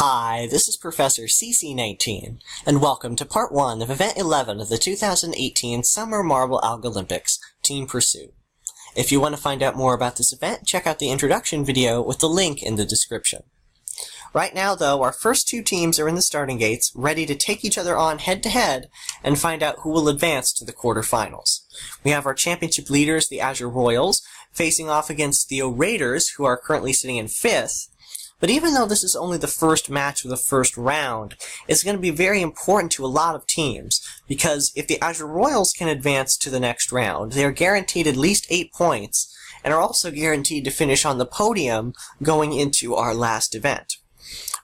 Hi, this is Professor CC19, and welcome to Part 1 of Event 11 of the 2018 Summer Marble Algolympics, Team Pursuit. If you want to find out more about this event, check out the introduction video with the link in the description. Right now, though, our first two teams are in the starting gates, ready to take each other on head-to-head and find out who will advance to the quarterfinals. We have our championship leaders, the Azure Royals, facing off against the Raiders, who are currently sitting in 5th. But even though this is only the first match of the first round, it's going to be very important to a lot of teams, because if the Azure Royals can advance to the next round, they are guaranteed at least 8 points, and are also guaranteed to finish on the podium going into our last event.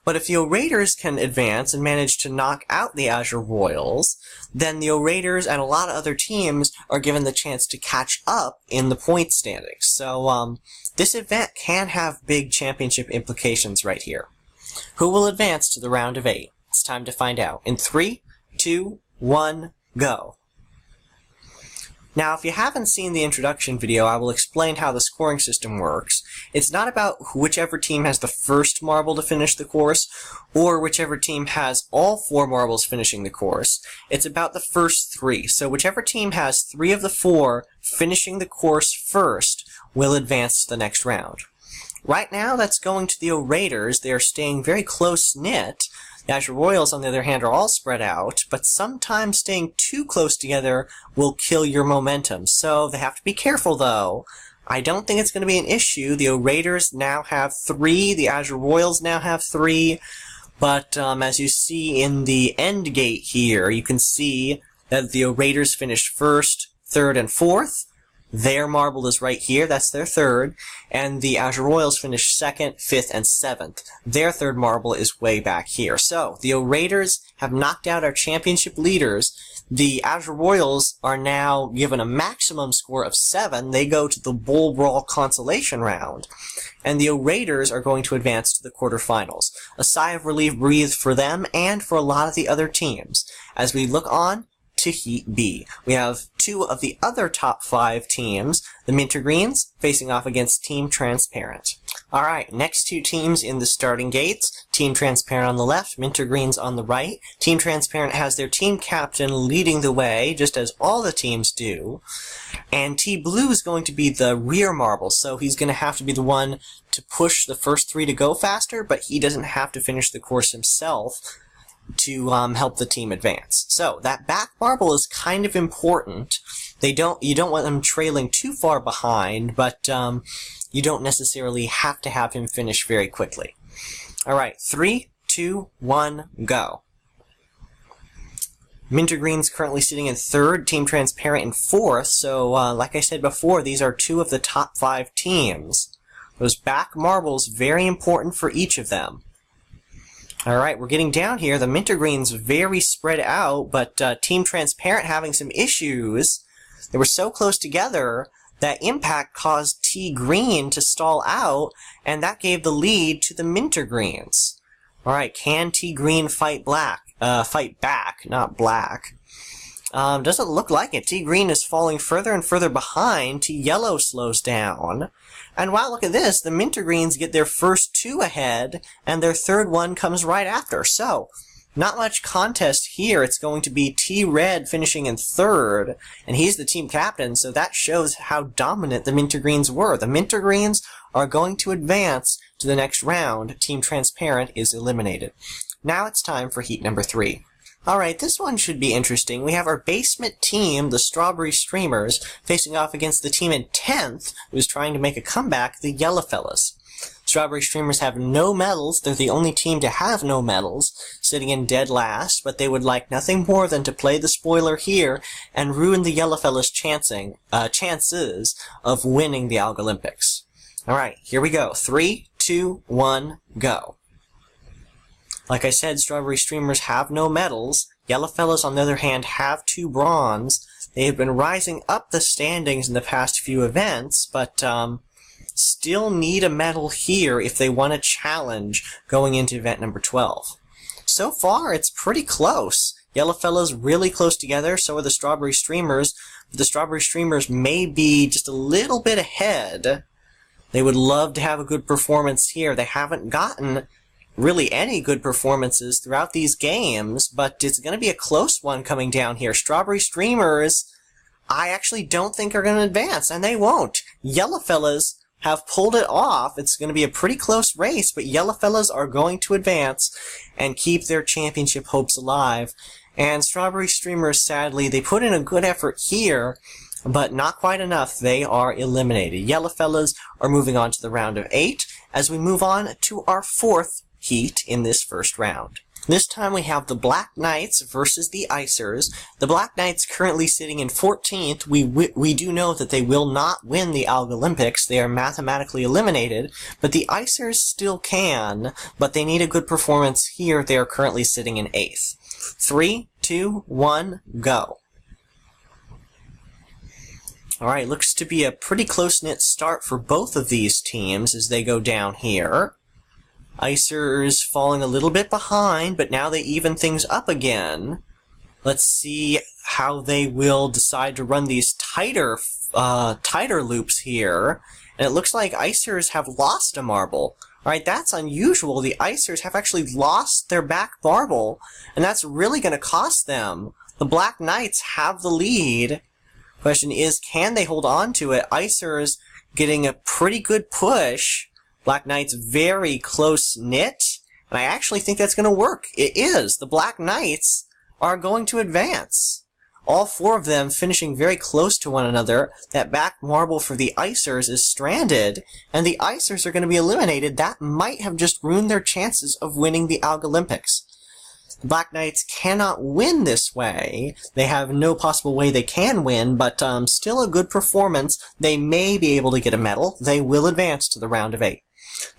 But if the Raiders can advance and manage to knock out the Azure Royals, then the Raiders and a lot of other teams are given the chance to catch up in the point standings. So this event can have big championship implications right here. Who will advance to the round of 8? It's time to find out. In 3, 2, 1, go. Now, if you haven't seen the introduction video, I will explain how the scoring system works. It's not about whichever team has the first marble to finish the course, or whichever team has all 4 marbles finishing the course. It's about the first 3. So whichever team has 3 of the 4 finishing the course first will advance to the next round. Right now, that's going to the Raiders. They are staying very close-knit. The Azure Royals, on the other hand, are all spread out, but sometimes staying too close together will kill your momentum. So they have to be careful, though. I don't think it's going to be an issue. The Raiders now have 3. The Azure Royals now have 3. But as you see in the end gate here, you can see that the Raiders finished 1st, 3rd, and 4th. Their marble is right here, that's their 3rd, and the Azure Royals finished 2nd, 5th, and 7th. Their 3rd marble is way back here. So, the Raiders have knocked out our championship leaders. The Azure Royals are now given a maximum score of 7. They go to the Bowl Brawl consolation round. And the Raiders are going to advance to the quarterfinals. A sigh of relief breathed for them and for a lot of the other teams. As we look on to Heat B. We have 2 of the other top 5 teams, the Mintergreens, facing off against Team Transparent. Alright, next 2 teams in the starting gates, Team Transparent on the left, Mintergreens on the right. Team Transparent has their team captain leading the way, just as all the teams do. And T-Blue is going to be the rear marble, so he's going to have to be the one to push the first 3 to go faster, but he doesn't have to finish the course himself to help the team advance. So that back marble is kind of important. You don't want them trailing too far behind, but you don't necessarily have to have him finish very quickly. Alright, 3, 2, 1, go. Mintergreen's currently sitting in 3rd, Team Transparent in 4th, so like I said before, these are 2 of the top 5 teams. Those back marbles, very important for each of them. Alright, we're getting down here. The Mintergreens very spread out, but Team Transparent having some issues. They were so close together that impact caused T-Green to stall out, and that gave the lead to the Mintergreens. Alright, can T-Green fight back, not black? Doesn't look like it. T-Green is falling further and further behind. T-Yellow slows down. And wow, look at this. The Mintergreens get their first 2 ahead, and their 3rd one comes right after. So, not much contest here. It's going to be T-Red finishing in 3rd, and he's the team captain, so that shows how dominant the Mintergreens were. The Mintergreens are going to advance to the next round. Team Transparent is eliminated. Now it's time for heat number 3. Alright, this one should be interesting. We have our basement team, the Strawberry Streamers, facing off against the team in 10th, who's trying to make a comeback, the Yellow Fellas. Strawberry Streamers have no medals. They're the only team to have no medals, sitting in dead last, but they would like nothing more than to play the spoiler here and ruin the Yellow Fellas' chances of winning the Algolympics. Alright, here we go. 3, 2, 1, go. Like I said, Strawberry Streamers have no medals. Yellow Fellas, on the other hand, have 2 bronze. They have been rising up the standings in the past few events, but still need a medal here if they want a challenge going into event number 12. So far, it's pretty close. Yellow Fellas really close together, so are the Strawberry Streamers. The Strawberry Streamers may be just a little bit ahead. They would love to have a good performance here. They haven't gotten really any good performances throughout these games, but it's going to be a close one coming down here. Strawberry Streamers, I actually don't think are going to advance, and they won't. Yellowfellas have pulled it off. It's going to be a pretty close race, but Yellowfellas are going to advance and keep their championship hopes alive. And Strawberry Streamers, sadly, they put in a good effort here, but not quite enough. They are eliminated. Yellowfellas are moving on to the round of 8 as we move on to our 4th heat in this first round. This time we have the Black Knights versus the Icers. The Black Knights currently sitting in 14th. We do know that they will not win the Algolympics. They are mathematically eliminated, but the Icers still can, but they need a good performance here. They are currently sitting in 8th. 3, 2, 1, go. Alright, looks to be a pretty close-knit start for both of these teams as they go down here. Icers falling a little bit behind, but now they even things up again. Let's see how they will decide to run these tighter loops here. And it looks like Icers have lost a marble. Alright, that's unusual. The Icers have actually lost their back marble, and that's really going to cost them. The Black Knights have the lead. Question is, can they hold on to it? Icers getting a pretty good push. Black Knights very close-knit, and I actually think that's going to work. It is. The Black Knights are going to advance. All 4 of them finishing very close to one another. That back marble for the Icers is stranded, and the Icers are going to be eliminated. That might have just ruined their chances of winning the Algolympics. The Black Knights cannot win this way. They have no possible way they can win, but still a good performance. They may be able to get a medal. They will advance to the round of 8.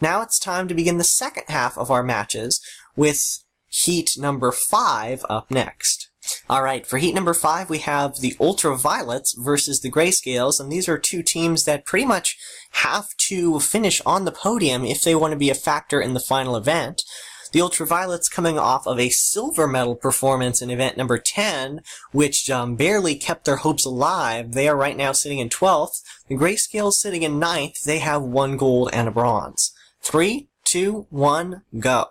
Now it's time to begin the second half of our matches with heat number 5 up next. Alright, for heat number 5 we have the Ultraviolets versus the Grayscales, and these are 2 teams that pretty much have to finish on the podium if they want to be a factor in the final event. The Ultraviolets coming off of a silver medal performance in event number 10, which barely kept their hopes alive. They are right now sitting in 12th. The Grayscales sitting in 9th. They have 1 gold and a bronze. 3, 2, 1, go.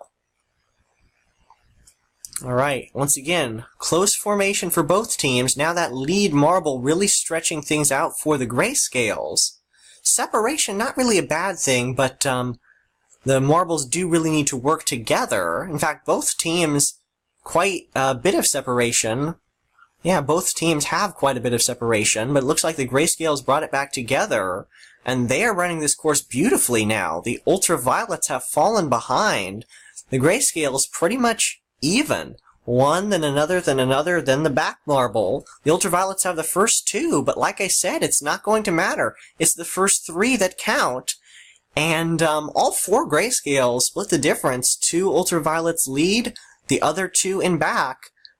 Alright, once again, close formation for both teams. Now that lead marble really stretching things out for the Grayscales. Separation, not really a bad thing, but the marbles do really need to work together. In fact, both teams quite a bit of separation. Yeah, both teams have quite a bit of separation, but it looks like the Grayscales brought it back together, and they are running this course beautifully now. The Ultraviolets have fallen behind. The Grayscales pretty much even. One, then another, then the back marble. The Ultraviolets have the first 2, but like I said, it's not going to matter. It's the first 3 that count. And all 4 Grayscales split the difference. 2 Ultraviolets lead, the other 2 in back,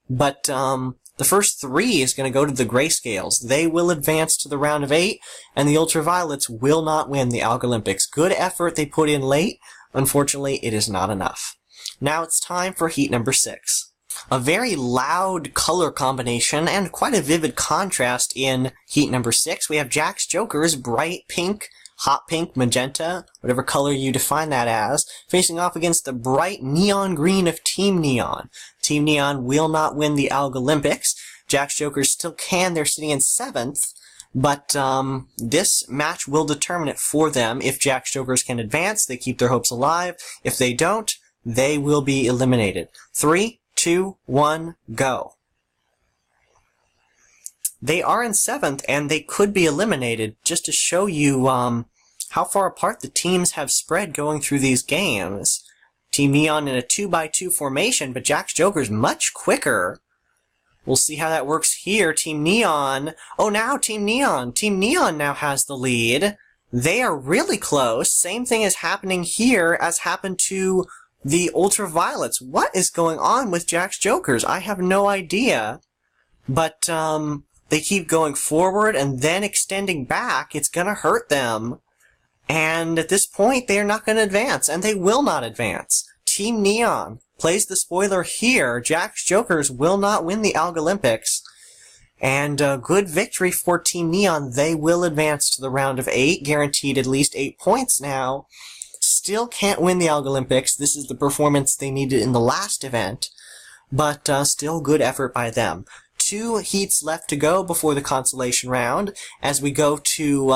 but the first 3 is going to go to the Grayscales. They will advance to the round of 8, and the Ultraviolets will not win the Algolympics. Good effort they put in late. Unfortunately, it is not enough. Now it's time for heat number 6. A very loud color combination and quite a vivid contrast in heat number 6. We have Jack's Jokers, bright pink, hot pink, magenta, whatever color you define that as, facing off against the bright neon green of Team Neon. Team Neon will not win the Algolympics. Jack's Jokers still can. They're sitting in 7th, but this match will determine it for them. If Jack's Jokers can advance, they keep their hopes alive. If they don't, they will be eliminated. 3, 2, 1, go. They are in 7th, and they could be eliminated, just to show you how far apart the teams have spread going through these games. Team Neon in a 2x2 formation, but Jack's Joker's much quicker. We'll see how that works here. Team Neon. Oh, now Team Neon. Team Neon now has the lead. They are really close. Same thing is happening here as happened to the Ultraviolets. What is going on with Jack's Jokers? I have no idea. But, they keep going forward and then extending back. It's gonna hurt them. And at this point, they are not gonna advance, and they will not advance. Team Neon plays the spoiler here. Jack's Jokers will not win the Algolympics. And a good victory for Team Neon. They will advance to the round of 8, guaranteed at least 8 points now. still can't win the Algolympics. This is the performance they needed in the last event, but still good effort by them. 2 heats left to go before the consolation round, as we go to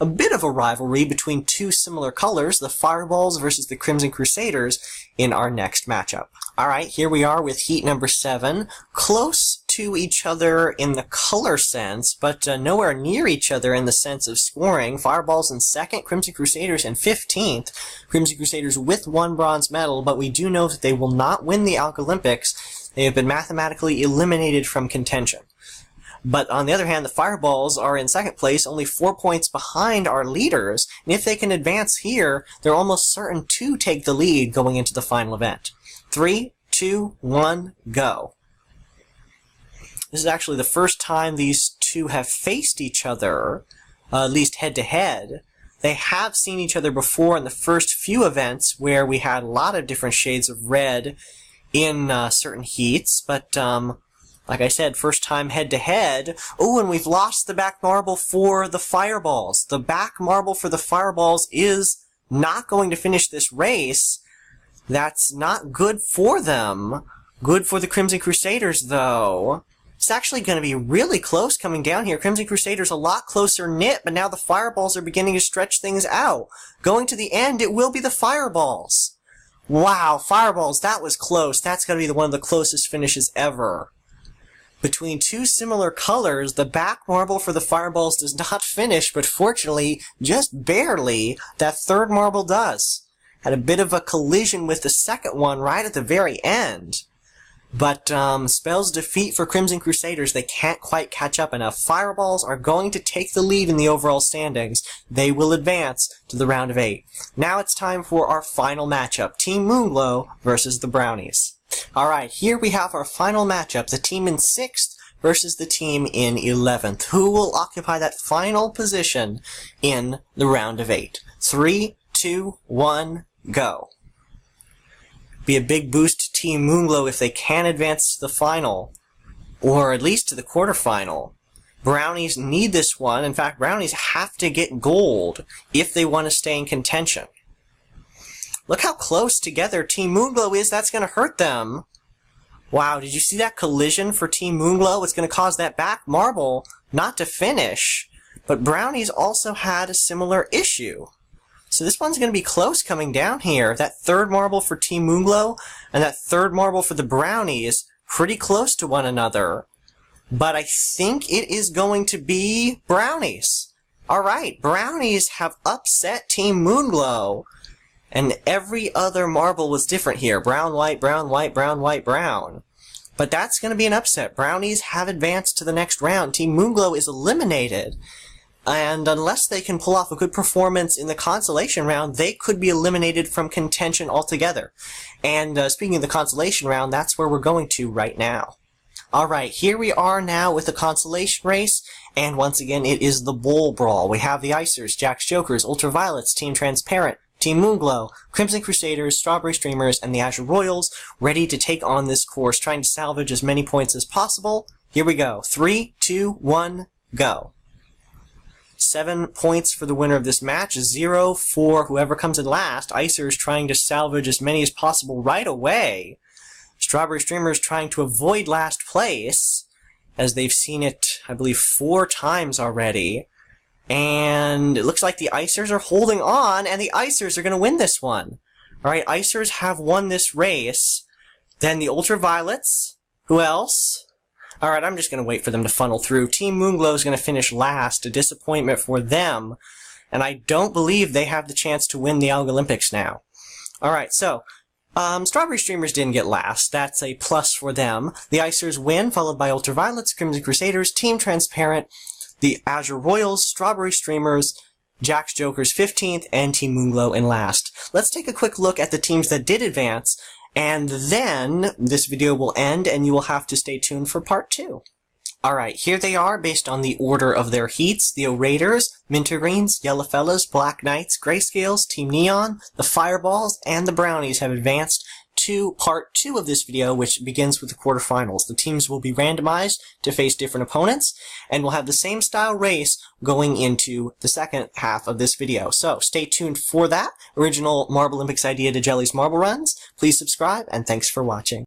a bit of a rivalry between 2 similar colors, the Fireballs versus the Crimson Crusaders, in our next matchup. Alright, here we are with heat number 7, close to each other in the color sense, but nowhere near each other in the sense of scoring. Fireballs in 2nd, Crimson Crusaders in 15th. Crimson Crusaders with 1 bronze medal, but we do know that they will not win the Algolympics. They have been mathematically eliminated from contention. But on the other hand, the Fireballs are in 2nd place, only 4 points behind our leaders, and if they can advance here, they're almost certain to take the lead going into the final event. 3, 2, 1, go. This is actually the first time these 2 have faced each other, at least head-to-head. They have seen each other before in the first few events, where we had a lot of different shades of red in certain heats, but like I said, first time head-to-head. Oh, and we've lost the back marble for the Fireballs. The back marble for the Fireballs is not going to finish this race. That's not good for them. Good for the Crimson Crusaders, though. It's actually going to be really close coming down here. Crimson Crusaders a lot closer knit, but now the Fireballs are beginning to stretch things out. Going to the end, it will be the Fireballs. Wow, Fireballs, that was close. That's going to be one of the closest finishes ever. Between 2 similar colors, the back marble for the Fireballs does not finish, but fortunately, just barely, that 3rd marble does. Had a bit of a collision with the 2nd one right at the very end. But spells defeat for Crimson Crusaders. They can't quite catch up enough. Fireballs are going to take the lead in the overall standings. They will advance to the round of 8. Now it's time for our final matchup. Team Moonglow versus the Brownies. Alright, here we have our final matchup. The team in 6th versus the team in 11th. Who will occupy that final position in the round of 8? 3, 2, 1, go. Be a big boost to Team Moonglow if they can advance to the final, or at least to the quarterfinal. Brownies need this one. In fact, Brownies have to get gold if they want to stay in contention. Look how close together Team Moonglow is. That's going to hurt them. Wow, did you see that collision for Team Moonglow? It's going to cause that back marble not to finish. But Brownies also had a similar issue. So this one's going to be close coming down here. That 3rd marble for Team Moonglow and that 3rd marble for the Brownies, pretty close to one another. But I think it is going to be Brownies. Alright, Brownies have upset Team Moonglow. And every other marble was different here. Brown, white, brown, white, brown, white, brown. But that's going to be an upset. Brownies have advanced to the next round. Team Moonglow is eliminated. And unless they can pull off a good performance in the consolation round, they could be eliminated from contention altogether. And speaking of the consolation round, that's where we're going to right now. Alright, here we are now with the consolation race, and once again it is the Bowl Brawl. We have the Icers, Jacks Jokers, Ultraviolets, Team Transparent, Team Moonglow, Crimson Crusaders, Strawberry Streamers, and the Azure Royals ready to take on this course, trying to salvage as many points as possible. Here we go. 3, 2, 1, go. 7 points for the winner of this match, 0 for whoever comes in last. Icers trying to salvage as many as possible right away. Strawberry Streamers trying to avoid last place, as they've seen it, I believe, 4 times already. And it looks like the Icers are holding on, and the Icers are going to win this one. Alright, Icers have won this race. Then the Ultraviolets. Who else? Alright, I'm just going to wait for them to funnel through. Team Moonglow is going to finish last. A disappointment for them. And I don't believe they have the chance to win the Algolympics now. Alright, so Strawberry Streamers didn't get last. That's a plus for them. The Icers win, followed by Ultraviolets, Crimson Crusaders, Team Transparent, the Azure Royals, Strawberry Streamers, Jacks Jokers 15th, and Team Moonglow in last. Let's take a quick look at the teams that did advance, and then this video will end, and you will have to stay tuned for part 2. Alright, here they are based on the order of their heats. The Raiders, Mintergreens, Yellowfellas, Black Knights, Grayscales, Team Neon, the Fireballs, and the Brownies have advanced to part 2 of this video, which begins with the quarterfinals. The teams will be randomized to face different opponents, and we'll have the same style race going into the second half of this video. So stay tuned for that. Original Marble Olympics idea to Jelly's Marble Runs. Please subscribe, and thanks for watching.